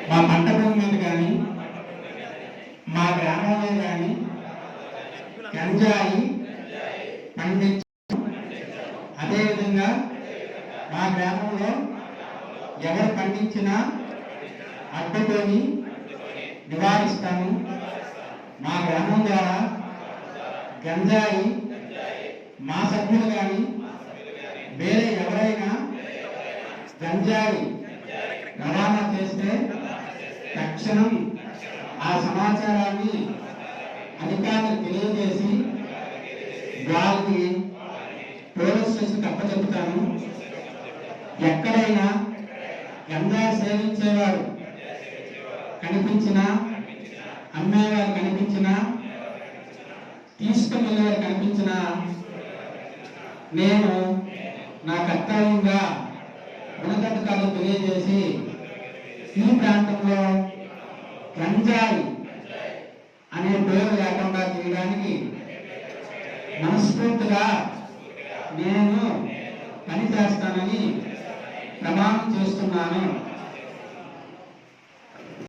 మా పంట భూమి మీద కానీ మా గ్రామంలో కానీ గంజాయి పండించ, అదేవిధంగా మా గ్రామంలో ఎవరు పండించినా అడ్డుకొని నివారిస్తాము. మా గ్రామం ద్వారా గంజాయి మా సభ్యులు కానీ వేరే ఎవరైనా గంజాయి రవాణా చేస్తే తక్షణం ఆ సమాచారాన్ని అధికారులకు తెలియజేసి వారిని పోలీస్ స్టేషన్కి అప్పచెప్తాను. ఎక్కడైనా గంజాయి సేవించేవారు కనిపించినా, అమ్మేవారు కనిపించినా, తీసుకుని వెళ్ళేవారు కనిపించినా నేను నా కర్తవ్యంగా ఉన్నతాధికారులకు తెలియజేసి ఈ ప్రాంతంలో గంజాయి అనే పేరు లేకుండా చేయడానికి మనస్ఫూర్తిగా నేను పనిచేస్తానని ప్రమాణం చేస్తున్నాను.